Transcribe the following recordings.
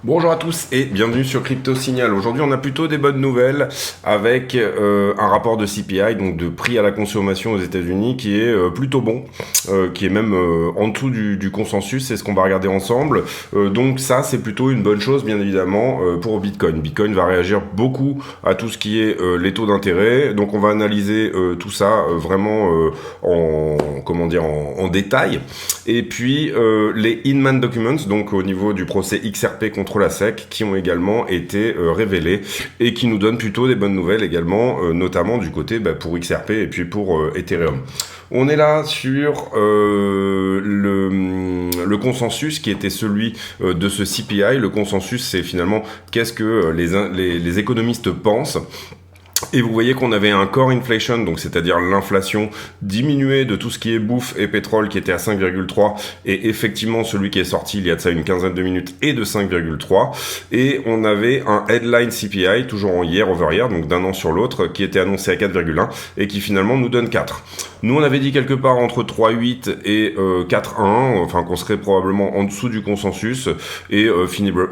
Bonjour à tous et bienvenue sur Crypto Signal. Aujourd'hui, on a plutôt des bonnes nouvelles avec un rapport de CPI, donc de prix à la consommation aux États-Unis, qui est plutôt bon, qui est même en dessous du consensus. C'est ce qu'on va regarder ensemble. Donc ça, c'est plutôt une bonne chose, bien évidemment, pour Bitcoin. Bitcoin va réagir beaucoup à tout ce qui est les taux d'intérêt. Donc on va analyser tout ça vraiment en détail. Et puis les in-man documents, donc au niveau du procès XRP contre la SEC, qui ont également été révélés et qui nous donnent plutôt des bonnes nouvelles également, notamment du côté pour XRP et puis pour Ethereum. On est là sur le consensus qui était celui de ce CPI. Le consensus, c'est finalement qu'est-ce que les économistes pensent. Et vous voyez qu'on avait un core inflation, donc c'est-à-dire l'inflation diminuée de tout ce qui est bouffe et pétrole qui était à 5,3, et effectivement celui qui est sorti il y a de ça une quinzaine de minutes est de 5,3, et on avait un headline CPI, toujours en year over year, donc d'un an sur l'autre, qui était annoncé à 4,1 et qui finalement nous donne 4. Nous on avait dit quelque part entre 3,8 et 4,1, enfin qu'on serait probablement en dessous du consensus, et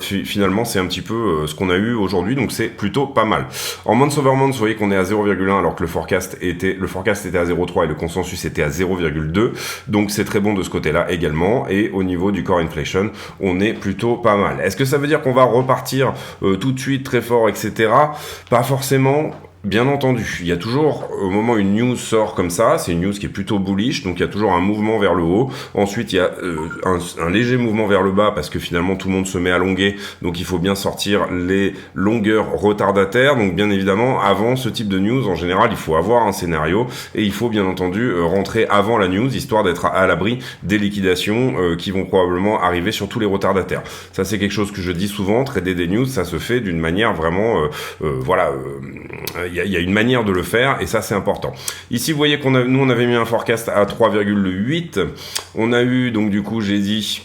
finalement c'est un petit peu ce qu'on a eu aujourd'hui, donc c'est plutôt pas mal. En months over months, vous voyez qu'on est à 0,1 alors que le forecast était à 0,3 et le consensus était à 0,2. Donc c'est très bon de ce côté-là également. Et au niveau du core inflation, on est plutôt pas mal. Est-ce que ça veut dire qu'on va repartir tout de suite très fort, etc. Pas forcément. Bien entendu, il y a toujours, au moment où une news sort comme ça, c'est une news qui est plutôt bullish, donc il y a toujours un mouvement vers le haut. Ensuite, il y a un léger mouvement vers le bas, parce que finalement, tout le monde se met à longuer, donc il faut bien sortir les longueurs retardataires. Donc bien évidemment, avant ce type de news, en général, il faut avoir un scénario, et il faut bien entendu rentrer avant la news, histoire d'être à l'abri des liquidations qui vont probablement arriver sur tous les retardataires. Ça, c'est quelque chose que je dis souvent, trader des news, ça se fait d'une manière vraiment, il y a une manière de le faire et ça c'est important. Ici vous voyez nous on avait mis un forecast à 3,8. On a eu donc du coup j'ai dit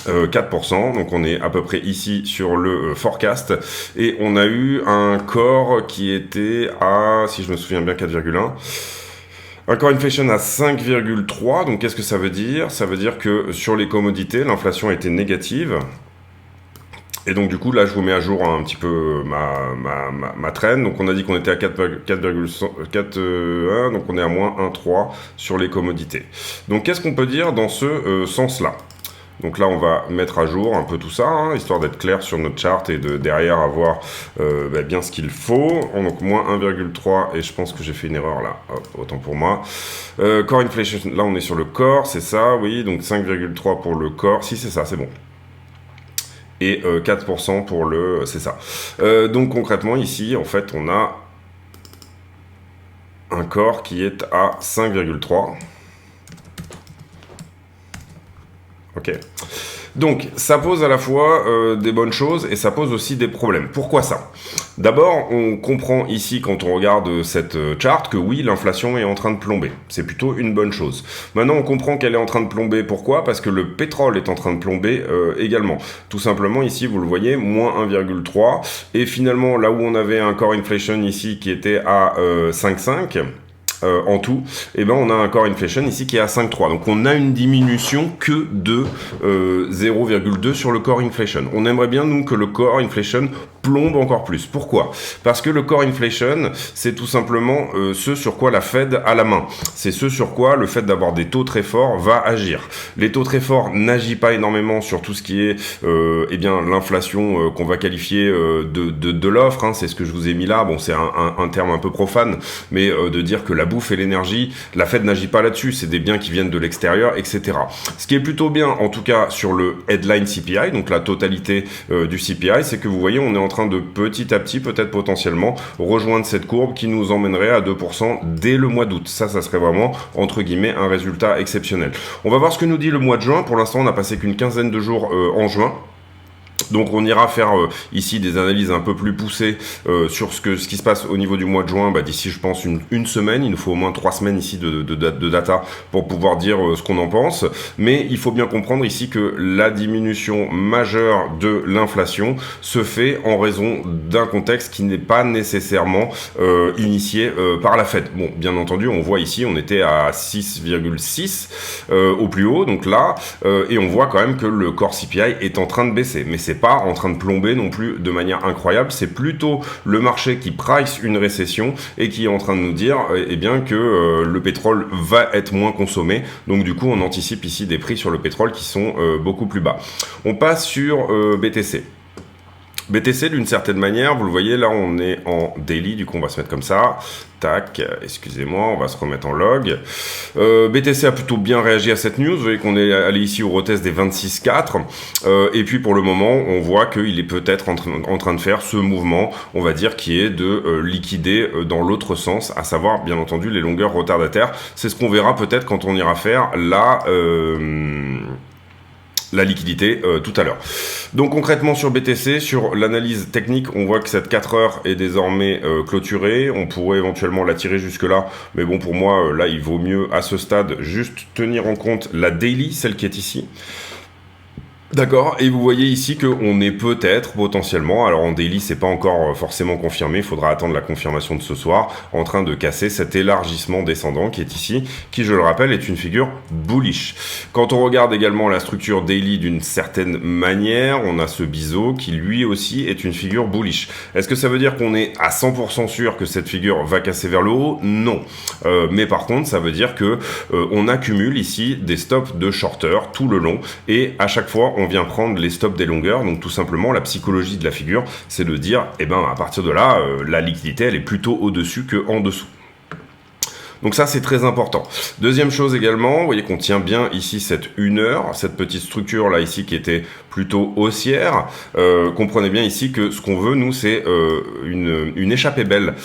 4%, donc on est à peu près ici sur le forecast et on a eu un core qui était à, si je me souviens bien, 4,1. Un core inflation à 5,3, donc qu'est-ce que ça veut dire? Ça veut dire que sur les commodités, l'inflation était négative. Et donc du coup là je vous mets à jour un petit peu ma trend. Donc on a dit qu'on était à 4,1, donc on est à moins 1,3 sur les commodités. Donc qu'est-ce qu'on peut dire dans ce sens-là? Donc là on va mettre à jour un peu tout ça, histoire d'être clair sur notre chart et de derrière avoir bien ce qu'il faut. Donc moins 1,3 et je pense que j'ai fait une erreur là, hop, autant pour moi. Core inflation, là on est sur le core, c'est ça, oui, donc 5,3 pour le core, si c'est ça, c'est bon. Et 4% pour le... c'est ça. Donc concrètement, ici, en fait, on a un core qui est à 5,3. Ok. Donc, ça pose à la fois des bonnes choses et ça pose aussi des problèmes. Pourquoi ça? D'abord, on comprend ici, quand on regarde cette charte, que oui, l'inflation est en train de plomber. C'est plutôt une bonne chose. Maintenant, on comprend qu'elle est en train de plomber. Pourquoi? Parce que le pétrole est en train de plomber également. Tout simplement, ici, vous le voyez, moins 1,3. Et finalement, là où on avait un core inflation ici qui était à 5,5... en tout, on a un core inflation ici qui est à 5,3. Donc on a une diminution que de 0,2 sur le core inflation. On aimerait bien, nous, que le core inflation plombe encore plus. Pourquoi? Parce que le core inflation, c'est tout simplement ce sur quoi la Fed a la main. C'est ce sur quoi le fait d'avoir des taux très forts va agir. Les taux très forts n'agissent pas énormément sur tout ce qui est l'inflation qu'on va qualifier de l'offre. C'est ce que je vous ai mis là. Bon, c'est un terme un peu profane, mais de dire que la bouffe et l'énergie, la Fed n'agit pas là-dessus. C'est des biens qui viennent de l'extérieur, etc. Ce qui est plutôt bien, en tout cas, sur le headline CPI, donc la totalité du CPI, c'est que vous voyez, on est en train de petit à petit, peut-être potentiellement, rejoindre cette courbe qui nous emmènerait à 2% dès le mois d'août. Ça serait vraiment, entre guillemets, un résultat exceptionnel. On va voir ce que nous dit le mois de juin. Pour l'instant, on n'a passé qu'une quinzaine de jours en juin. Donc on ira faire ici des analyses un peu plus poussées sur ce qui se passe au niveau du mois de juin, d'ici je pense une semaine. Il nous faut au moins 3 semaines ici de data pour pouvoir dire ce qu'on en pense. Mais il faut bien comprendre ici que la diminution majeure de l'inflation se fait en raison d'un contexte qui n'est pas nécessairement initié par la Fed. Bon, bien entendu, on voit ici, on était à 6,6 au plus haut, donc là, et on voit quand même que le core CPI est en train de baisser. Mais c'est pas en train de plomber non plus de manière incroyable, c'est plutôt le marché qui price une récession et qui est en train de nous dire eh bien que le pétrole va être moins consommé, donc du coup on anticipe ici des prix sur le pétrole qui sont beaucoup plus bas. On passe sur BTC. BTC, d'une certaine manière, vous le voyez, là, on est en daily, du coup, on va se mettre comme ça. Tac, excusez-moi, on va se remettre en log. BTC a plutôt bien réagi à cette news. Vous voyez qu'on est allé ici au retest des 26,4. Et puis, pour le moment, on voit qu'il est peut-être en train de faire ce mouvement, on va dire, qui est de liquider dans l'autre sens, à savoir, bien entendu, les longueurs retardataires. C'est ce qu'on verra peut-être quand on ira faire la liquidité tout à l'heure. Donc concrètement sur BTC, sur l'analyse technique, on voit que cette 4 heures est désormais clôturée. On pourrait éventuellement la tirer jusque là, mais bon pour moi là il vaut mieux à ce stade juste tenir en compte la daily, celle qui est ici. D'accord, et vous voyez ici qu'on est peut-être, potentiellement, alors en daily c'est pas encore forcément confirmé, il faudra attendre la confirmation de ce soir, en train de casser cet élargissement descendant qui est ici, qui je le rappelle est une figure bullish. Quand on regarde également la structure daily d'une certaine manière, on a ce biseau qui lui aussi est une figure bullish. Est-ce que ça veut dire qu'on est à 100% sûr que cette figure va casser vers le haut? Non. Mais par contre ça veut dire que on accumule ici des stops de shorter tout le long, et à chaque fois on vient prendre les stops des longueurs. Donc tout simplement la psychologie de la figure c'est de dire à partir de là la liquidité elle est plutôt au-dessus que en dessous. Donc ça c'est très important. Deuxième chose également, vous voyez qu'on tient bien ici cette 1 heure, cette petite structure là ici qui était plutôt haussière. Comprenez bien ici que ce qu'on veut nous c'est une échappée belle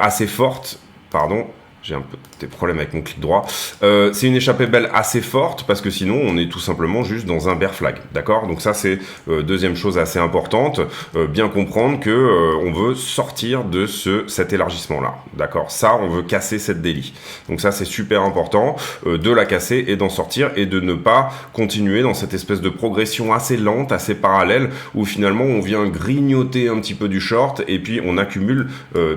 assez forte, pardon. J'ai un peu des problèmes avec mon clic droit. C'est une échappée belle assez forte parce que sinon on est tout simplement juste dans un bear flag, d'accord? Donc ça c'est deuxième chose assez importante, bien comprendre que on veut sortir de cet élargissement là, d'accord? Ça on veut casser cette daily. Donc ça c'est super important de la casser et d'en sortir et de ne pas continuer dans cette espèce de progression assez lente, assez parallèle où finalement on vient grignoter un petit peu du short et puis on accumule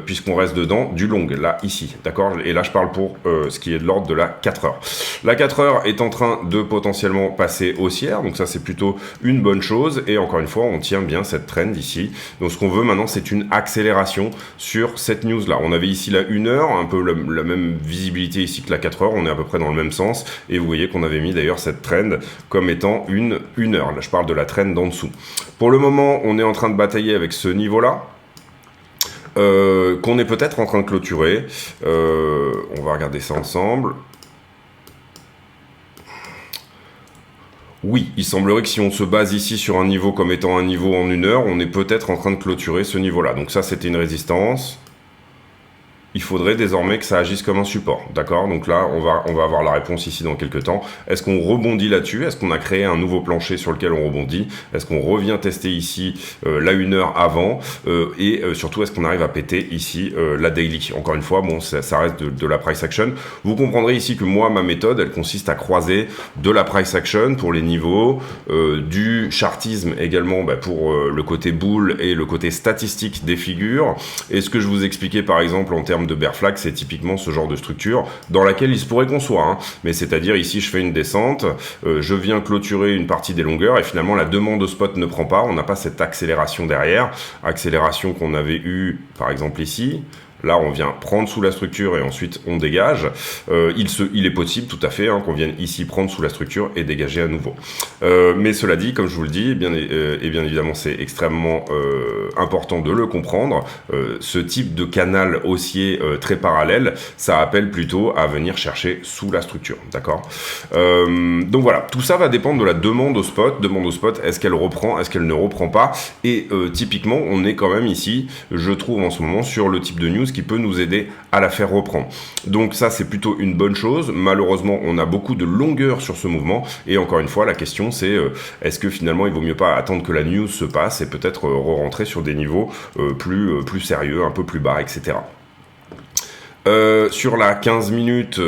puisqu'on reste dedans du long là ici, d'accord? Et là je parle pour ce qui est de l'ordre de la 4 heures. La 4 heures est en train de potentiellement passer haussière, donc ça c'est plutôt une bonne chose, et encore une fois on tient bien cette trend ici. Donc ce qu'on veut maintenant c'est une accélération sur cette news là. On avait ici la 1 heure, un peu la même visibilité ici que la 4 heures, on est à peu près dans le même sens, et vous voyez qu'on avait mis d'ailleurs cette trend comme étant une heure. Là je parle de la trend d'en dessous. Pour le moment on est en train de batailler avec ce niveau là. Qu'on est peut-être en train de clôturer. On va regarder ça ensemble. Oui, il semblerait que si on se base ici sur un niveau comme étant un niveau en 1 heure, on est peut-être en train de clôturer ce niveau-là. Donc ça, c'était une résistance. Il faudrait désormais que ça agisse comme un support, d'accord? Donc là, on va avoir la réponse ici dans quelques temps. Est-ce qu'on rebondit là-dessus? Est-ce qu'on a créé un nouveau plancher sur lequel on rebondit? Est-ce qu'on revient tester ici la 1 heure avant? Et surtout, est-ce qu'on arrive à péter ici la daily? Encore une fois, bon, ça reste de la price action. Vous comprendrez ici que moi, ma méthode, elle consiste à croiser de la price action pour les niveaux, du chartisme également pour le côté bull et le côté statistique des figures. Et ce que je vous expliquais par exemple en termes de bear flag, c'est typiquement ce genre de structure dans laquelle il se pourrait qu'on soit, hein. Mais c'est-à-dire ici je fais une descente, je viens clôturer une partie des longueurs et finalement la demande au spot ne prend pas, on n'a pas cette accélération derrière, accélération qu'on avait eu par exemple ici. Là, on vient prendre sous la structure et ensuite on dégage. Il est possible tout à fait qu'on vienne ici prendre sous la structure et dégager à nouveau. Mais cela dit, comme je vous le dis, bien évidemment, c'est extrêmement important de le comprendre. Ce type de canal haussier très parallèle, ça appelle plutôt à venir chercher sous la structure. D'accord? Donc voilà, tout ça va dépendre de la demande au spot. Demande au spot, est-ce qu'elle reprend, est-ce qu'elle ne reprend pas? Et typiquement, on est quand même ici, je trouve en ce moment, sur le type de news qui peut nous aider à la faire reprendre. Donc ça, c'est plutôt une bonne chose. Malheureusement, on a beaucoup de longueur sur ce mouvement. Et encore une fois, la question, c'est est-ce que finalement, il vaut mieux pas attendre que la news se passe et peut-être re-rentrer sur des niveaux plus sérieux, un peu plus bas, etc. Sur la 15 minutes,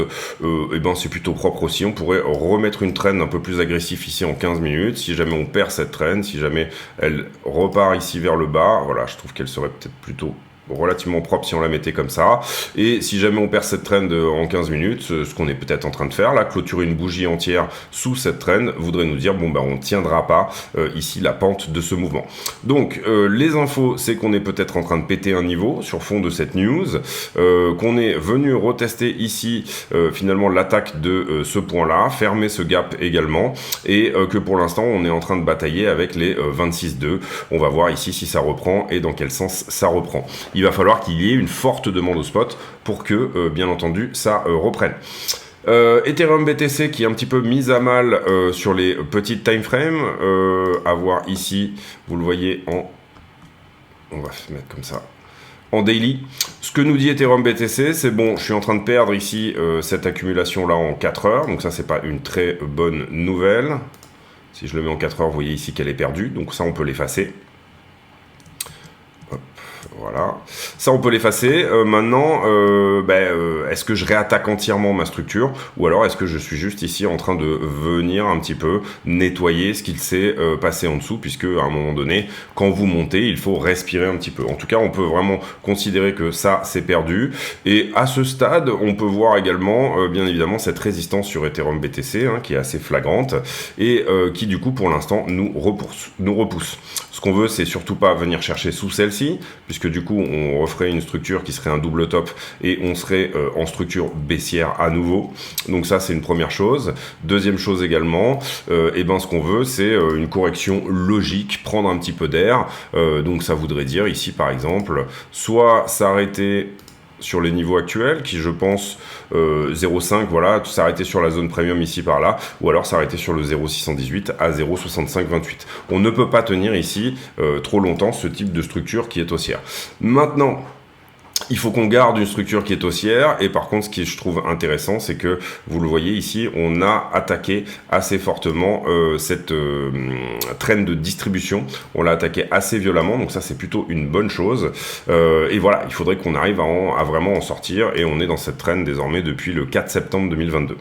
eh ben c'est plutôt propre aussi. On pourrait remettre une trend un peu plus agressive ici en 15 minutes. Si jamais on perd cette trend, si jamais elle repart ici vers le bas, voilà, je trouve qu'elle serait peut-être plutôt relativement propre si on la mettait comme ça. Et si jamais on perd cette trend en 15 minutes, ce qu'on est peut-être en train de faire là, clôturer une bougie entière sous cette trend voudrait nous dire bon ben on tiendra pas ici la pente de ce mouvement. Donc les infos, c'est qu'on est peut-être en train de péter un niveau sur fond de cette news, qu'on est venu retester ici finalement l'attaque de ce point là, fermer ce gap également, et que pour l'instant on est en train de batailler avec les 26,2. On va voir ici si ça reprend et dans quel sens ça reprend. Il va falloir qu'il y ait une forte demande au spot pour que, bien entendu, ça reprenne. Ethereum BTC qui est un petit peu mise à mal sur les petites time frames. À voir ici, vous le voyez en... On va se mettre comme ça. En daily, ce que nous dit Ethereum BTC, c'est bon, je suis en train de perdre ici cette accumulation-là en 4 heures. Donc ça, c'est pas une très bonne nouvelle. Si je le mets en 4 heures, vous voyez ici qu'elle est perdue. Donc ça, on peut l'effacer. Voilà, ça on peut l'effacer. Maintenant, est-ce que je réattaque entièrement ma structure ou alors est-ce que je suis juste ici en train de venir un petit peu nettoyer ce qu'il s'est passé en dessous, puisque à un moment donné, quand vous montez, il faut respirer un petit peu. En tout cas, on peut vraiment considérer que ça, c'est perdu. Et à ce stade, on peut voir également, bien évidemment, cette résistance sur Ethereum BTC, qui est assez flagrante et qui, du coup, pour l'instant, nous repousse. Ce qu'on veut, c'est surtout pas venir chercher sous celle-ci, puisque du coup, on referait une structure qui serait un double top et on serait en structure baissière à nouveau. Donc ça, c'est une première chose. Deuxième chose également, ce qu'on veut, c'est une correction logique, prendre un petit peu d'air. Donc ça voudrait dire ici, par exemple, soit s'arrêter sur les niveaux actuels, qui je pense 0,5, voilà, s'arrêter sur la zone premium ici par là, ou alors s'arrêter sur le 0,618 à 0,6528. On ne peut pas tenir ici trop longtemps ce type de structure qui est haussière. Maintenant, il faut qu'on garde une structure qui est haussière, et par contre ce qui je trouve intéressant, c'est que vous le voyez ici, on a attaqué assez fortement cette trend de distribution, on l'a attaqué assez violemment, donc ça c'est plutôt une bonne chose, et voilà, il faudrait qu'on arrive à vraiment en sortir, et on est dans cette trend désormais depuis le 4 septembre 2022.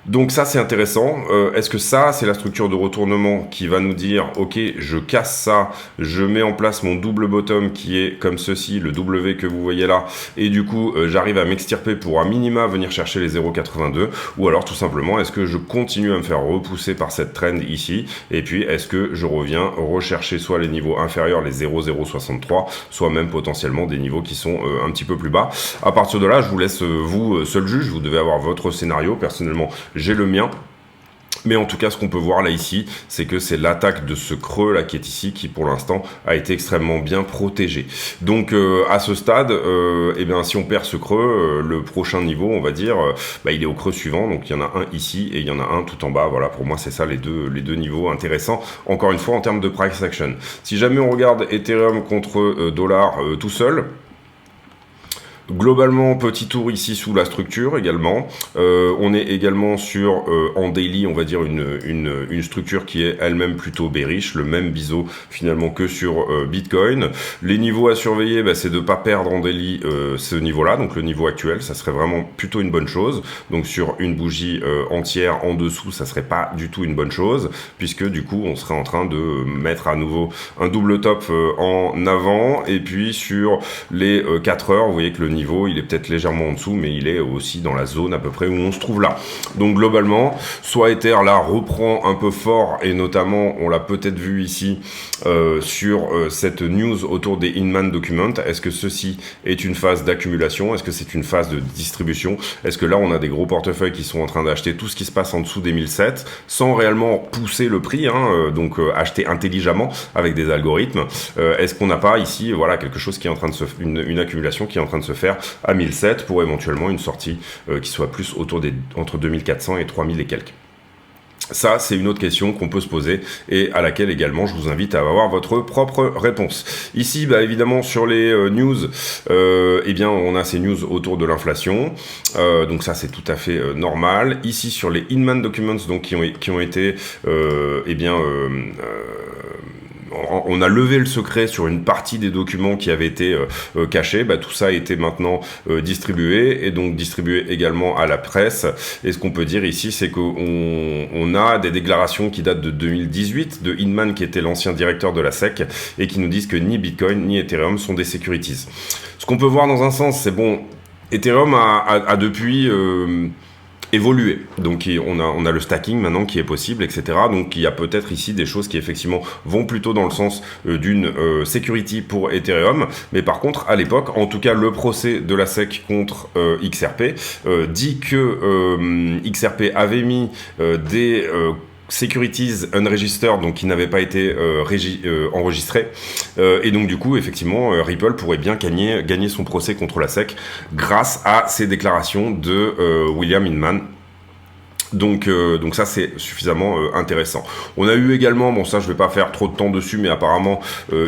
Donc ça c'est intéressant. Est-ce que ça c'est la structure de retournement qui va nous dire ok, je casse ça, je mets en place mon double bottom qui est comme ceci, le W que vous voyez là, et du coup j'arrive à m'extirper pour à minima venir chercher les 0,82, ou alors tout simplement est-ce que je continue à me faire repousser par cette trend ici, et puis est-ce que je reviens rechercher soit les niveaux inférieurs, les 0,063, soit même potentiellement des niveaux qui sont un petit peu plus bas. À partir de là, je vous laisse vous seul juge, vous devez avoir votre scénario. Personnellement, j'ai le mien. Mais en tout cas, ce qu'on peut voir là ici, c'est que c'est l'attaque de ce creux là qui est ici, qui pour l'instant a été extrêmement bien protégé. Donc à ce stade, si on perd ce creux, le prochain niveau, on va dire, il est au creux suivant. Donc il y en a un ici et il y en a un tout en bas. Voilà, pour moi c'est ça les deux niveaux intéressants. Encore une fois en termes de price action. Si jamais on regarde Ethereum contre dollar tout seul. Globalement, petit tour ici sous la structure également. On est également sur, en daily, on va dire, une structure qui est elle-même plutôt bearish, le même biseau finalement que sur Bitcoin. Les niveaux à surveiller, c'est de ne pas perdre en daily ce niveau-là, donc le niveau actuel, ça serait vraiment plutôt une bonne chose. Donc sur une bougie entière en dessous, ça serait pas du tout une bonne chose, puisque du coup, on serait en train de mettre à nouveau un double top en avant, et puis sur les 4 heures, vous voyez que le niveau il est peut-être légèrement en dessous, mais il est aussi dans la zone à peu près où on se trouve là. Donc globalement, soit Ether là reprend un peu fort, et notamment on l'a peut-être vu ici sur cette news autour des in-man documents. Est-ce que ceci est une phase d'accumulation? Est-ce que c'est une phase de distribution? Est-ce que là on a des gros portefeuilles qui sont en train d'acheter tout ce qui se passe en dessous des 1007 sans réellement pousser le prix, donc acheter intelligemment avec des algorithmes? Est-ce qu'on n'a pas ici quelque chose qui est en train de une accumulation qui est en train de se faire à 1007 pour éventuellement une sortie qui soit plus autour entre 2400 et 3000 et quelques. Ça, c'est une autre question qu'on peut se poser et à laquelle également je vous invite à avoir votre propre réponse. Ici, bah, évidemment, sur les news, eh bien, on a ces news autour de l'inflation. Donc ça, c'est tout à fait normal. Ici, sur les Inman Documents, donc qui ont été, eh bien, on a levé le secret sur une partie des documents qui avaient été cachés. Bah, tout ça a été maintenant distribué et donc distribué également à la presse. Et ce qu'on peut dire ici, c'est qu'on a des déclarations qui datent de 2018 de Inman, qui était l'ancien directeur de la SEC, et qui nous disent que ni Bitcoin ni Ethereum sont des securities. Ce qu'on peut voir dans un sens, c'est bon, Ethereum a depuis évoluer. Donc on a le stacking maintenant qui est possible, etc. Donc il y a peut-être ici des choses qui effectivement vont plutôt dans le sens d'une security pour Ethereum. Mais par contre, à l'époque, en tout cas le procès de la SEC contre XRP dit que XRP avait mis des securities unregistered, donc qui n'avaient pas été enregistrés, et donc du coup effectivement Ripple pourrait bien gagner son procès contre la SEC grâce à ces déclarations de William Inman. Donc ça c'est suffisamment intéressant. On a eu également, bon ça je vais pas faire trop de temps dessus, mais apparemment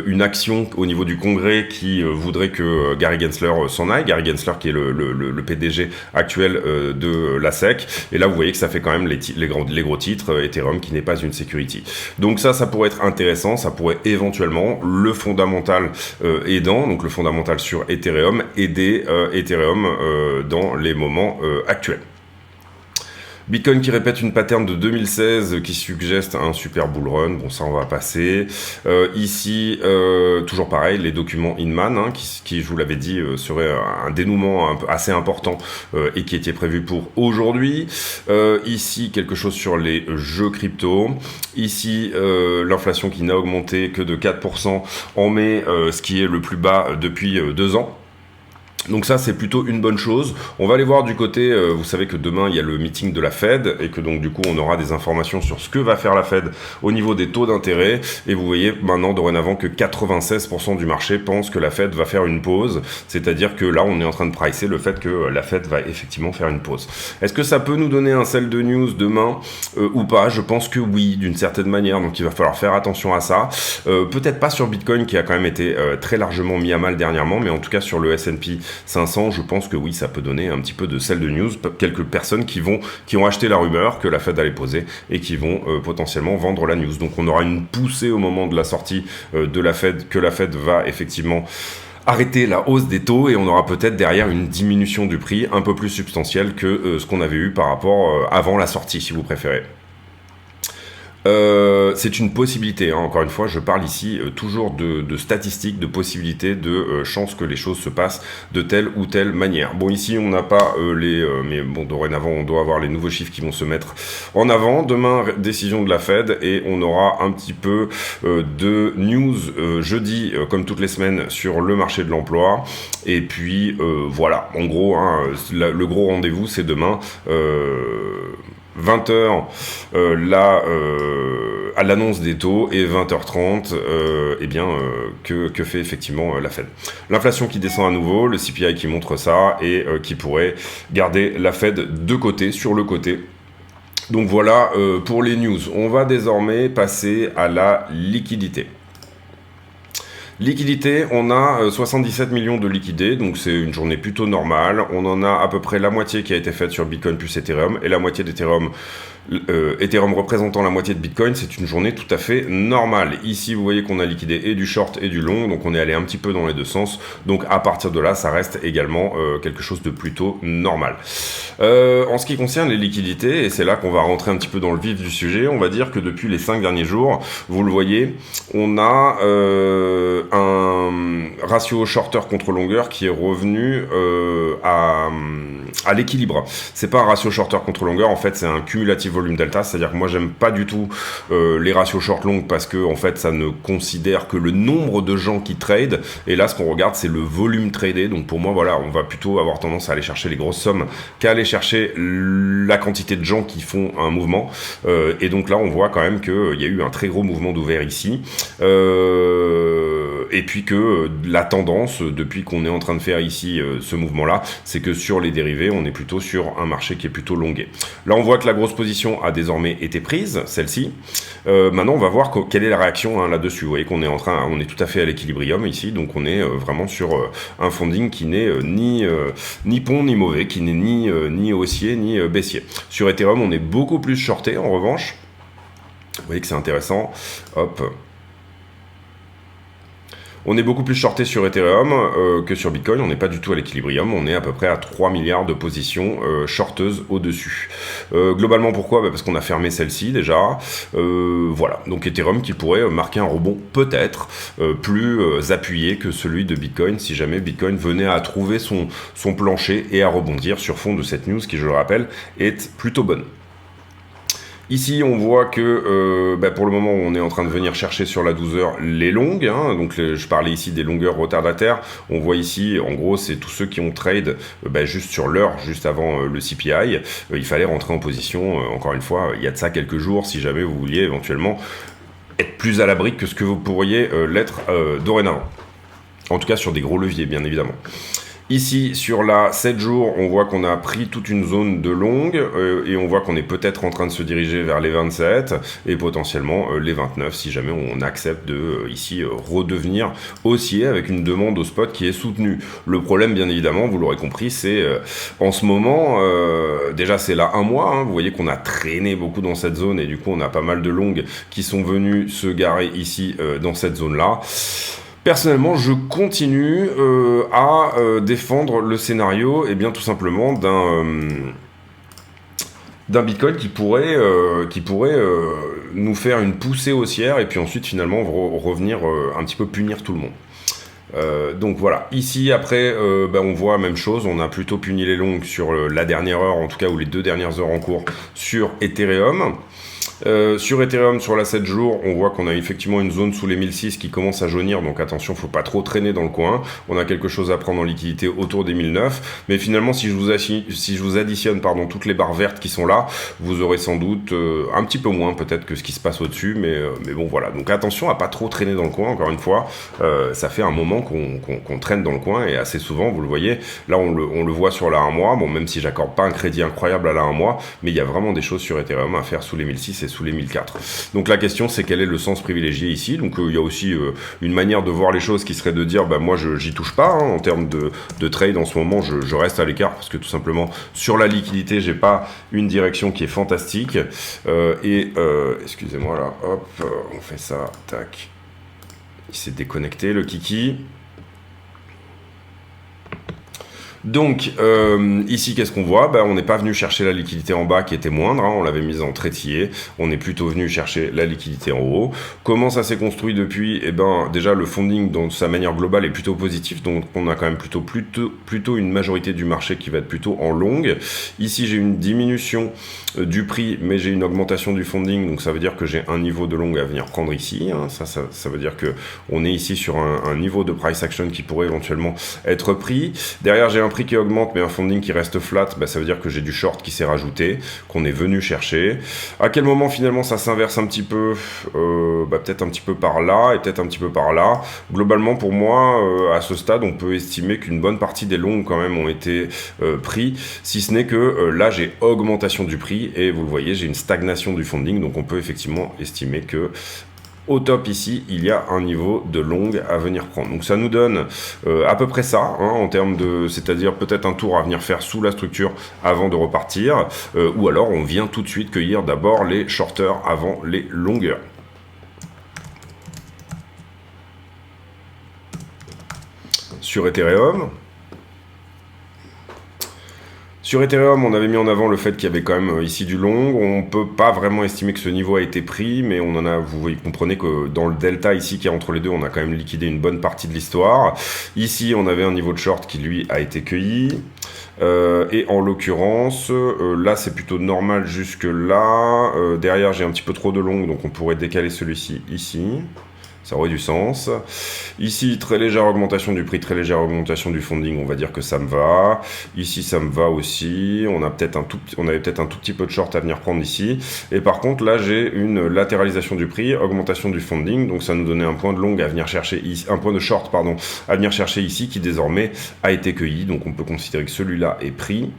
une action au niveau du Congrès qui voudrait que Gary Gensler s'en aille. Gary Gensler qui est le PDG actuel de la SEC. Et là vous voyez que ça fait quand même les gros titres, Ethereum qui n'est pas une security. Donc ça pourrait être intéressant, ça pourrait éventuellement le fondamental aidant, donc le fondamental sur Ethereum, aider Ethereum dans les moments actuels. Bitcoin qui répète une pattern de 2016 qui suggeste un super bull run. Bon, ça, on va passer. Ici, toujours pareil, les documents Inman, hein, qui, je vous l'avais dit, serait un dénouement assez important et qui était prévu pour aujourd'hui. Ici, quelque chose sur les jeux crypto. Ici, l'inflation qui n'a augmenté que de 4% en mai, ce qui est le plus bas depuis 2 ans. Donc ça, c'est plutôt une bonne chose. On va aller voir du côté, vous savez que demain, il y a le meeting de la Fed et que donc du coup, on aura des informations sur ce que va faire la Fed au niveau des taux d'intérêt. Et vous voyez maintenant, dorénavant, que 96% du marché pense que la Fed va faire une pause. C'est-à-dire que là, on est en train de pricer le fait que la Fed va effectivement faire une pause. Est-ce que ça peut nous donner un sell de news demain ou pas? Je pense que oui, d'une certaine manière. Donc il va falloir faire attention à ça. Peut-être pas sur Bitcoin qui a quand même été très largement mis à mal dernièrement, mais en tout cas sur le S&P 500, je pense que oui, ça peut donner un petit peu de sell de news. Quelques personnes qui ont acheté la rumeur que la Fed allait poser et qui vont potentiellement vendre la news. Donc on aura une poussée au moment de la sortie de la Fed, que la Fed va effectivement arrêter la hausse des taux et on aura peut-être derrière une diminution du prix un peu plus substantielle que ce qu'on avait eu par rapport avant la sortie, si vous préférez. C'est une possibilité, hein. Encore une fois, je parle ici toujours de statistiques, de possibilités, de chances que les choses se passent de telle ou telle manière. Bon, ici, on n'a pas mais bon, dorénavant, on doit avoir les nouveaux chiffres qui vont se mettre en avant. Demain, décision de la Fed et on aura un petit peu de news jeudi, comme toutes les semaines, sur le marché de l'emploi. Et puis, voilà, en gros, hein, le gros rendez-vous, c'est demain. 20h à l'annonce des taux et 20h30 que fait effectivement la Fed. L'inflation qui descend à nouveau, le CPI qui montre ça et qui pourrait garder la Fed de côté, sur le côté. Donc voilà pour les news. On va désormais passer à la liquidité. Liquidité, on a 77 millions de liquidés, donc c'est une journée plutôt normale. On en a à peu près la moitié qui a été faite sur Bitcoin plus Ethereum, et la moitié d'Ethereum, Ethereum représentant la moitié de Bitcoin. C'est une journée tout à fait normale. Ici, vous voyez qu'on a liquidé et du short et du long, donc on est allé un petit peu dans les deux sens. Donc à partir de là, ça reste également quelque chose de plutôt normal. En ce qui concerne les liquidités, et c'est là qu'on va rentrer un petit peu dans le vif du sujet, on va dire que depuis les 5 derniers jours, vous le voyez, on a un ratio shorter contre longueur qui est revenu à l'équilibre. C'est pas un ratio shorter contre longueur, en fait c'est un cumulatif volume delta, c'est-à-dire que moi j'aime pas du tout les ratios short long parce que en fait ça ne considère que le nombre de gens qui trade, et là ce qu'on regarde c'est le volume tradé. Donc pour moi voilà, on va plutôt avoir tendance à aller chercher les grosses sommes qu'à aller chercher la quantité de gens qui font un mouvement, et donc là on voit quand même qu'il y a eu un très gros mouvement d'ouvert ici, et puis que la tendance, depuis qu'on est en train de faire ici ce mouvement-là, c'est que sur les dérivés, on est plutôt sur un marché qui est plutôt longué. Là, on voit que la grosse position a désormais été prise, celle-ci. Maintenant, on va voir quelle est la réaction là-dessus. Vous voyez qu'on est on est tout à fait à l'équilibrium ici, donc on est vraiment sur un funding qui n'est ni bon ni mauvais, qui n'est ni haussier ni baissier. Sur Ethereum, on est beaucoup plus shorté en revanche. Vous voyez que c'est intéressant. Hop. On est beaucoup plus shorté sur Ethereum que sur Bitcoin. On n'est pas du tout à l'équilibrium. On est à peu près à 3 milliards de positions shorteuses au-dessus. Globalement, pourquoi? Parce qu'on a fermé celle-ci déjà. Voilà. Donc Ethereum qui pourrait marquer un rebond peut-être plus appuyé que celui de Bitcoin si jamais Bitcoin venait à trouver son plancher et à rebondir sur fond de cette news qui, je le rappelle, est plutôt bonne. Ici, on voit que pour le moment, on est en train de venir chercher sur la 12 heures les longues. Hein, donc, je parlais ici des longueurs retardataires. On voit ici, en gros, c'est tous ceux qui ont trade juste sur l'heure, juste avant le CPI. Il fallait rentrer en position, encore une fois, il y a de ça quelques jours, si jamais vous vouliez éventuellement être plus à l'abri que ce que vous pourriez l'être dorénavant. En tout cas, sur des gros leviers, bien évidemment. Ici, sur la 7 jours, on voit qu'on a pris toute une zone de longue et on voit qu'on est peut-être en train de se diriger vers les 27 et potentiellement les 29 si jamais on accepte de ici redevenir haussier avec une demande au spot qui est soutenue. Le problème, bien évidemment, vous l'aurez compris, c'est en ce moment, déjà c'est là un mois, hein, vous voyez qu'on a traîné beaucoup dans cette zone et du coup on a pas mal de longues qui sont venues se garer ici dans cette zone-là. Personnellement, je continue à défendre le scénario, et bien tout simplement d'un Bitcoin qui pourrait nous faire une poussée haussière et puis ensuite finalement revenir un petit peu punir tout le monde. Donc voilà, ici après on voit la même chose, on a plutôt puni les longues sur la dernière heure, en tout cas ou les 2 dernières heures en cours sur Ethereum. Sur Ethereum, sur la 7 jours, on voit qu'on a effectivement une zone sous les 1006 qui commence à jaunir, donc attention, faut pas trop traîner dans le coin. On a quelque chose à prendre en liquidité autour des 1009, mais finalement, si je vous additionne toutes les barres vertes qui sont là, vous aurez sans doute un petit peu moins peut-être que ce qui se passe au-dessus, mais bon voilà. Donc attention à pas trop traîner dans le coin, encore une fois, ça fait un moment qu'on traîne dans le coin et assez souvent, vous le voyez, là on le voit sur la 1 mois, bon même si j'accorde pas un crédit incroyable à la 1 mois, mais il y a vraiment des choses sur Ethereum à faire sous les 1006 et sous les 1004. Donc la question c'est quel est le sens privilégié ici. Donc il y a aussi une manière de voir les choses qui serait de dire moi j'y touche pas en termes de trade en ce moment, je reste à l'écart parce que tout simplement sur la liquidité j'ai pas une direction qui est fantastique excusez-moi là, hop, on fait ça, tac, il s'est déconnecté le kiki. Donc, ici, qu'est-ce qu'on voit? On n'est pas venu chercher la liquidité en bas qui était moindre, hein, on l'avait mise en trétillé, on est plutôt venu chercher la liquidité en haut. Comment ça s'est construit depuis? Déjà, le funding, dans sa manière globale, est plutôt positif, donc on a quand même plutôt une majorité du marché qui va être plutôt en longue. Ici, j'ai une diminution du prix, mais j'ai une augmentation du funding, donc ça veut dire que j'ai un niveau de longue à venir prendre ici, hein. Ça veut dire que on est ici sur un niveau de price action qui pourrait éventuellement être pris. Derrière, j'ai un prix qui augmente mais un funding qui reste flat, ça veut dire que j'ai du short qui s'est rajouté, qu'on est venu chercher. À quel moment finalement ça s'inverse un petit peu? Peut-être un petit peu par là et peut-être un petit peu par là. Globalement pour moi, à ce stade, on peut estimer qu'une bonne partie des longues quand même ont été pris, si ce n'est que là j'ai augmentation du prix et vous le voyez, j'ai une stagnation du funding, donc on peut effectivement estimer que au top ici, il y a un niveau de longue à venir prendre. Donc ça nous donne à peu près ça, hein, en termes de, c'est-à-dire peut-être un tour à venir faire sous la structure avant de repartir, ou alors on vient tout de suite cueillir d'abord les shorters avant les longueurs. Sur Ethereum, on avait mis en avant le fait qu'il y avait quand même ici du long. On peut pas vraiment estimer que ce niveau a été pris, mais on en a, vous comprenez que dans le delta ici qui est entre les deux, on a quand même liquidé une bonne partie de l'histoire. Ici, on avait un niveau de short qui lui a été cueilli. Et en l'occurrence, là c'est plutôt normal jusque là. Derrière, j'ai un petit peu trop de long, donc on pourrait décaler celui-ci ici. Ça aurait du sens. Ici, très légère augmentation du prix, très légère augmentation du funding, on va dire que ça me va. Ici, ça me va aussi. On avait peut-être un tout petit peu de short à venir prendre ici. Et par contre, là, j'ai une latéralisation du prix, augmentation du funding. Donc, ça nous donnait un point de long à venir chercher ici, un point de short, pardon, à venir chercher ici, qui désormais a été cueilli. Donc, on peut considérer que celui-là est pris.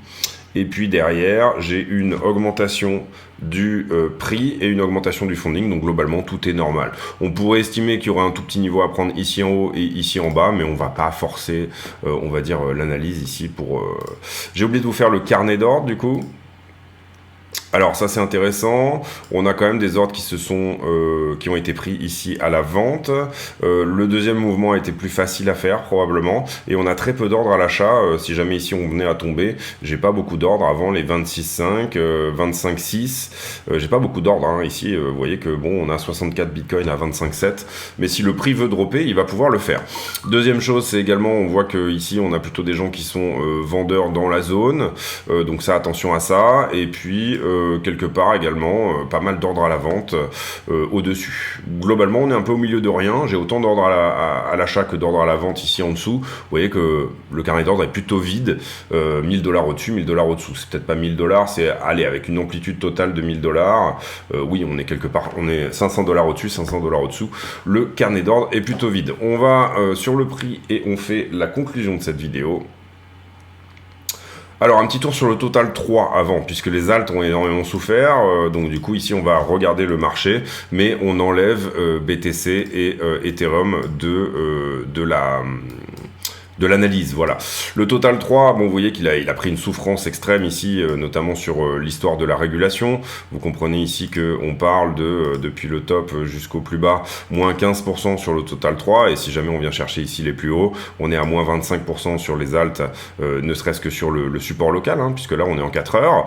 Et puis derrière, j'ai une augmentation du prix et une augmentation du funding, donc globalement tout est normal. On pourrait estimer qu'il y aurait un tout petit niveau à prendre ici en haut et ici en bas, mais on va pas forcer, on va dire, l'analyse ici pour... J'ai oublié de vous faire le carnet d'ordre du coup. Alors ça c'est intéressant, on a quand même des ordres qui ont été pris ici à la vente. Le deuxième mouvement a été plus facile à faire probablement, et on a très peu d'ordres à l'achat. Si jamais ici on venait à tomber, j'ai pas beaucoup d'ordres avant les 26,5, 25,6. J'ai pas beaucoup d'ordres hein. Ici, vous voyez que bon, on a 64 bitcoins à 25,7, mais si le prix veut dropper, il va pouvoir le faire. Deuxième chose, c'est également, on voit que ici on a plutôt des gens qui sont vendeurs dans la zone, donc ça attention à ça. Et puis quelque part également pas mal d'ordres à la vente au-dessus. Globalement, on est un peu au milieu de rien. J'ai autant d'ordres à l'achat que d'ordres à la vente ici en dessous. Vous voyez que le carnet d'ordre est plutôt vide. 1000$ au-dessus, 1000$ au-dessous. C'est peut-être pas 1000$, c'est aller avec une amplitude totale de 1000$. Oui, on est quelque part, on est 500$ au-dessus, 500$ au-dessous. Le carnet d'ordre est plutôt vide. On va sur le prix et on fait la conclusion de cette vidéo. Alors un petit tour sur le total 3 avant, puisque les alts ont énormément souffert, donc du coup ici on va regarder le marché, mais on enlève BTC et Ethereum de l'analyse, voilà. Le total 3, bon, vous voyez qu'il a pris une souffrance extrême ici, notamment sur l'histoire de la régulation. Vous comprenez ici qu'on parle depuis le top jusqu'au plus bas, moins 15% sur le total 3, et si jamais on vient chercher ici les plus hauts, on est à moins 25% sur les alts, ne serait-ce que sur le support local, hein, puisque là on est en 4 heures.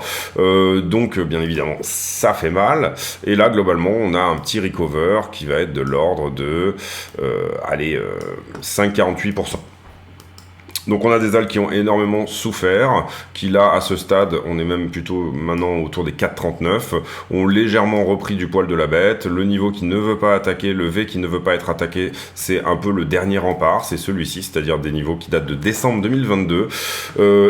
Donc, bien évidemment, ça fait mal. Et là, globalement, on a un petit recover qui va être de l'ordre de, 5,48%. Donc on a des alts qui ont énormément souffert, qui là, à ce stade, on est même plutôt maintenant autour des 4,39, ont légèrement repris du poil de la bête. Le niveau qui ne veut pas attaquer, le V qui ne veut pas être attaqué, c'est un peu le dernier rempart, c'est celui-ci, c'est-à-dire des niveaux qui datent de décembre 2022.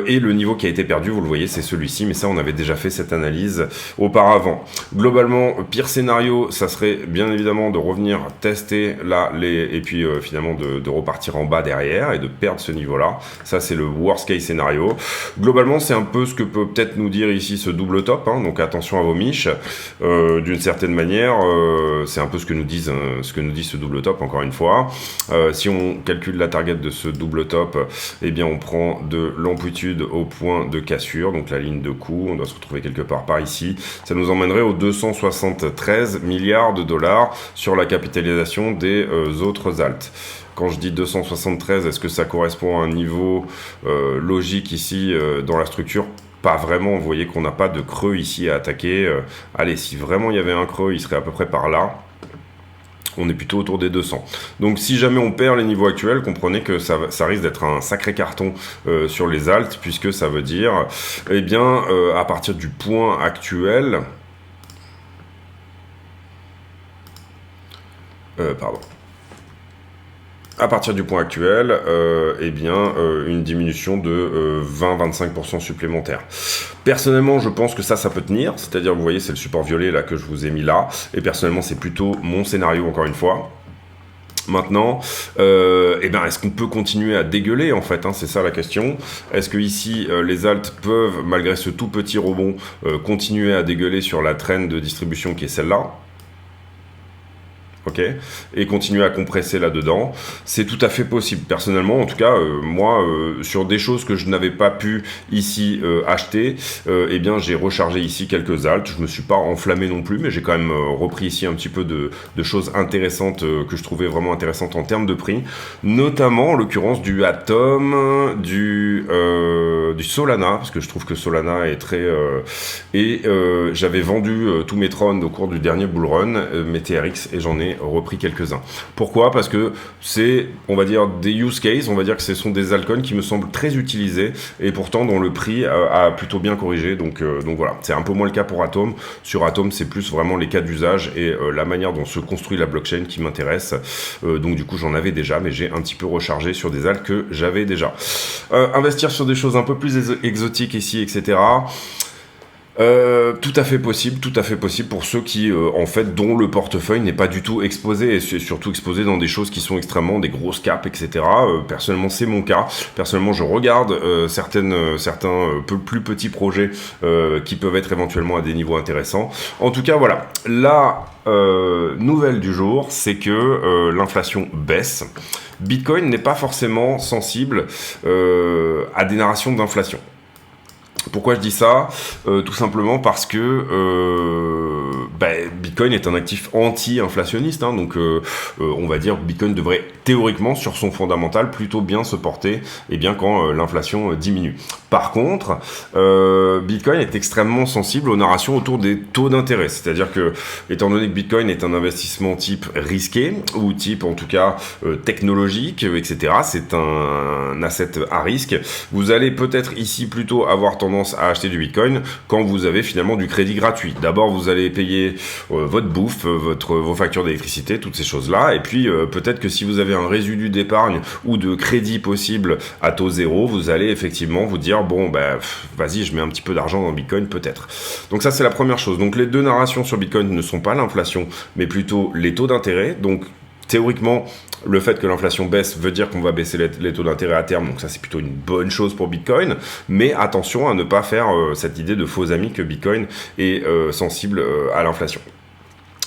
Et le niveau qui a été perdu, vous le voyez, c'est celui-ci, mais ça, on avait déjà fait cette analyse auparavant. Globalement, pire scénario, ça serait bien évidemment de revenir tester là, et puis finalement de repartir en bas derrière et de perdre ce niveau-là. Ça, c'est le worst case scénario. Globalement, c'est un peu ce que peut peut-être nous dire ici ce double top, hein, donc attention à vos miches. D'une certaine manière, c'est un peu ce que nous dit ce double top, encore une fois. Si on calcule la target de ce double top, eh bien, on prend de l'amplitude au point de cassure, donc la ligne de coup, on doit se retrouver quelque part par ici. Ça nous emmènerait aux 273 milliards de dollars sur la capitalisation des autres alts. Quand je dis 273, est-ce que ça correspond à un niveau logique ici dans la structure? Pas vraiment, vous voyez qu'on n'a pas de creux ici à attaquer. Allez, si vraiment il y avait un creux, il serait à peu près par là. On est plutôt autour des 200. Donc si jamais on perd les niveaux actuels, comprenez que ça risque d'être un sacré carton sur les alts, puisque ça veut dire, eh bien, à partir du point actuel... À partir du point actuel, eh bien, une diminution de 20-25% supplémentaire. Personnellement, je pense que ça peut tenir. C'est-à-dire, vous voyez, c'est le support violet là que je vous ai mis là. Et personnellement, c'est plutôt mon scénario, encore une fois. Maintenant, eh ben, est-ce qu'on peut continuer à dégueuler en fait, hein, c'est ça la question. Est-ce que ici les alts peuvent, malgré ce tout petit rebond, continuer à dégueuler sur la traîne de distribution qui est celle-là? Ok, et continuer à compresser là-dedans, c'est tout à fait possible. Personnellement, en tout cas, moi, sur des choses que je n'avais pas pu ici acheter, eh bien, j'ai rechargé ici quelques alts. Je me suis pas enflammé non plus, mais j'ai quand même repris ici un petit peu de choses intéressantes que je trouvais vraiment intéressantes en termes de prix, notamment en l'occurrence du Atom, du Solana, parce que je trouve que Solana est très... j'avais vendu tous mes trônes au cours du dernier bull run, mes TRX, et j'en ai repris quelques-uns. Pourquoi? Parce que c'est, on va dire, des use cases, on va dire que ce sont des altcoins qui me semblent très utilisés et pourtant dont le prix a plutôt bien corrigé. Donc voilà, c'est un peu moins le cas pour Atom. Sur Atom, c'est plus vraiment les cas d'usage et la manière dont se construit la blockchain qui m'intéresse. Donc du coup, j'en avais déjà, mais j'ai un petit peu rechargé sur des alts que j'avais déjà. Investir sur des choses un peu plus exotiques ici, etc. Tout à fait possible pour ceux qui, en fait, dont le portefeuille n'est pas du tout exposé, et c'est surtout exposé dans des choses qui sont extrêmement des grosses caps, etc. Personnellement, c'est mon cas. Personnellement, je regarde certains plus petits projets qui peuvent être éventuellement à des niveaux intéressants. En tout cas, voilà. La nouvelle du jour, c'est que l'inflation baisse. Bitcoin n'est pas forcément sensible à des narrations d'inflation. Pourquoi je dis ça? Tout simplement parce que Bitcoin est un actif anti-inflationniste, hein, donc on va dire Bitcoin devrait théoriquement sur son fondamental plutôt bien se porter quand l'inflation diminue. Par contre, Bitcoin est extrêmement sensible aux narrations autour des taux d'intérêt, c'est-à-dire que étant donné que Bitcoin est un investissement type risqué ou type en tout cas technologique, etc., c'est un asset à risque, vous allez peut-être ici plutôt avoir tendance à acheter du Bitcoin quand vous avez finalement du crédit gratuit. D'abord, vous allez payer votre bouffe, vos factures d'électricité, toutes ces choses-là, et puis peut-être que si vous avez un résidu d'épargne ou de crédit possible à taux zéro, vous allez effectivement vous dire bon, vas-y, je mets un petit peu d'argent dans Bitcoin peut-être. Donc ça, c'est la première chose. Donc les deux narrations sur Bitcoin ne sont pas l'inflation, mais plutôt les taux d'intérêt. Donc théoriquement, le fait que l'inflation baisse veut dire qu'on va baisser les taux d'intérêt à terme, donc ça c'est plutôt une bonne chose pour Bitcoin, mais attention à ne pas faire cette idée de faux amis que Bitcoin est sensible à l'inflation.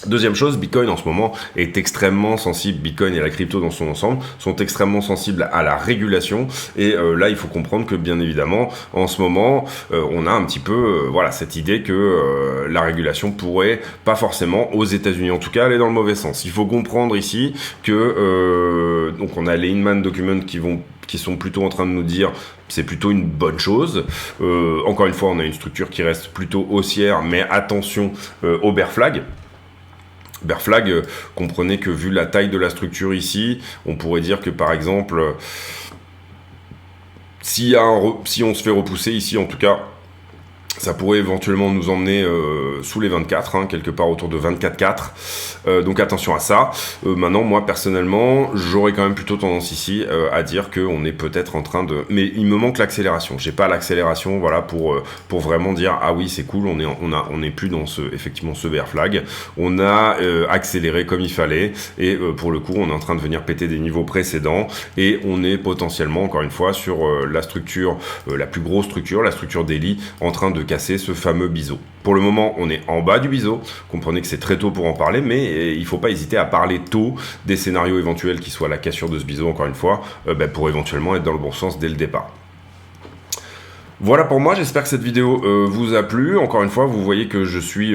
Deuxième chose, Bitcoin en ce moment est extrêmement sensible, Bitcoin et la crypto dans son ensemble sont extrêmement sensibles à la régulation et là il faut comprendre que bien évidemment en ce moment on a un petit peu cette idée que la régulation pourrait pas forcément aux États-Unis en tout cas aller dans le mauvais sens. Il faut comprendre ici que donc on a les Inman Documents qui sont plutôt en train de nous dire c'est plutôt une bonne chose. Encore une fois, on a une structure qui reste plutôt haussière, mais attention au bear flag. Bear flag, comprenez que vu la taille de la structure ici, on pourrait dire que par exemple, si on se fait repousser ici, en tout cas, ça pourrait éventuellement nous emmener sous les 24, quelque part autour de 24,4. Donc attention à ça. Maintenant, moi personnellement, j'aurais quand même plutôt tendance ici à dire qu'on est peut-être en train de... Mais il me manque l'accélération. J'ai pas l'accélération, voilà, pour vraiment dire ah oui c'est cool, on est plus dans effectivement ce bear flag. On a accéléré comme il fallait et pour le coup on est en train de venir péter des niveaux précédents et on est potentiellement encore une fois sur la structure, la plus grosse structure, la structure daily, en train de casser ce fameux biseau. Pour le moment, on est en bas du biseau. Comprenez que c'est très tôt pour en parler, mais il ne faut pas hésiter à parler tôt des scénarios éventuels qui soient la cassure de ce biseau, encore une fois, pour éventuellement être dans le bon sens dès le départ. Voilà pour moi, j'espère que cette vidéo vous a plu. Encore une fois, vous voyez que je suis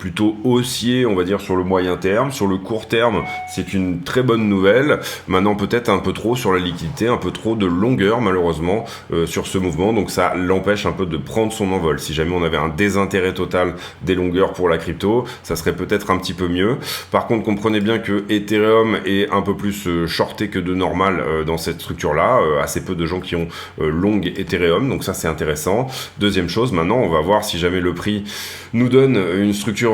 plutôt haussier, on va dire, sur le moyen terme. Sur le court terme, c'est une très bonne nouvelle. Maintenant, peut-être un peu trop sur la liquidité, un peu trop de longueur, malheureusement, sur ce mouvement. Donc ça l'empêche un peu de prendre son envol. Si jamais on avait un désintérêt total des longueurs pour la crypto, ça serait peut-être un petit peu mieux. Par contre, comprenez bien que Ethereum est un peu plus shorté que de normal dans cette structure-là. Assez peu de gens qui ont long Ethereum, donc ça c'est intéressant. Deuxième chose, maintenant on va voir si jamais le prix nous donne une structure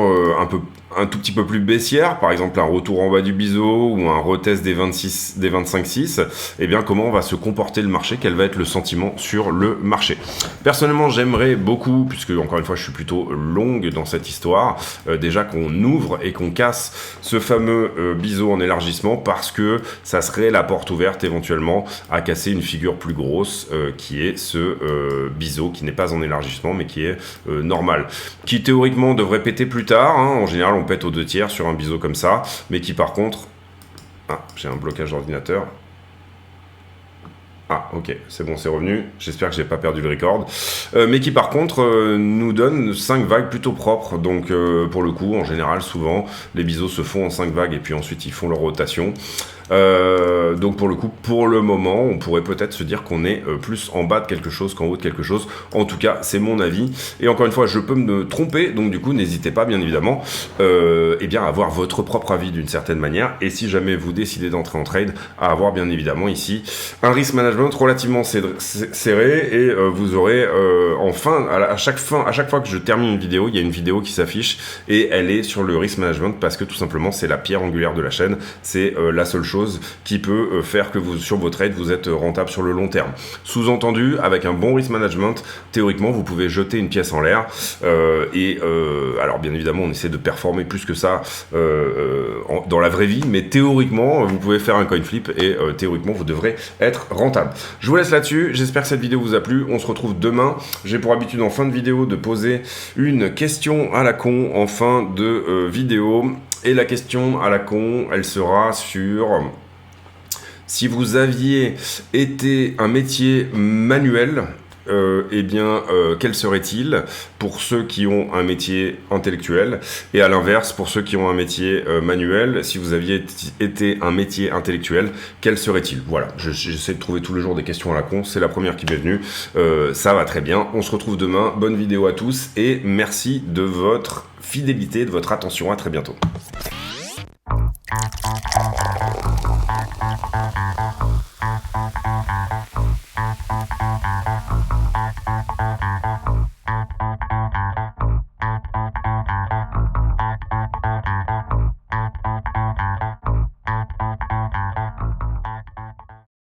un tout petit peu plus baissière, par exemple un retour en bas du biseau ou un retest des 25,6, et bien comment va se comporter le marché, quel va être le sentiment sur le marché. Personnellement, j'aimerais beaucoup, puisque encore une fois je suis plutôt longue dans cette histoire, déjà qu'on ouvre et qu'on casse ce fameux biseau en élargissement, parce que ça serait la porte ouverte éventuellement à casser une figure plus grosse qui est ce biseau qui n'est pas en élargissement mais qui est normal, qui théoriquement devrait péter plus tard, en général on pète aux 2/3 sur un biseau comme ça, mais qui par contre... Ah, j'ai un blocage d'ordinateur. Ah, ok, c'est bon, c'est revenu. J'espère que j'ai pas perdu le record. Mais qui par contre nous donne 5 vagues plutôt propres. Donc pour le coup, en général, souvent, les biseaux se font en 5 vagues et puis ensuite ils font leur rotation. Donc pour le coup, pour le moment, on pourrait peut-être se dire qu'on est plus en bas de quelque chose qu'en haut de quelque chose. En tout cas, c'est mon avis. Et encore une fois, je peux me tromper. Donc du coup, n'hésitez pas, bien évidemment, eh bien, à avoir votre propre avis d'une certaine manière. Et si jamais vous décidez d'entrer en trade, à avoir bien évidemment ici un risk management relativement serré. Et vous aurez enfin, à chaque fois que je termine une vidéo, il y a une vidéo qui s'affiche et elle est sur le risk management parce que tout simplement, c'est la pierre angulaire de la chaîne. C'est la seule chose qui peut faire que vous, sur vos trades, vous êtes rentable sur le long terme. Sous-entendu, avec un bon risk management, théoriquement, vous pouvez jeter une pièce en l'air alors bien évidemment, on essaie de performer plus que ça dans la vraie vie, mais théoriquement, vous pouvez faire un coin flip et théoriquement, vous devrez être rentable. Je vous laisse là-dessus. J'espère que cette vidéo vous a plu. On se retrouve demain. J'ai pour habitude en fin de vidéo de poser une question à la con en fin de vidéo. Et la question à la con, elle sera sur si vous aviez été un métier manuel, eh bien, quel serait-il pour ceux qui ont un métier intellectuel? Et à l'inverse, pour ceux qui ont un métier manuel, si vous aviez été un métier intellectuel, quel serait-il? Voilà, j'essaie de trouver tous les jours des questions à la con, c'est la première qui m'est venue, ça va très bien. On se retrouve demain, bonne vidéo à tous, et merci de votre fidélité, de votre attention, à très bientôt.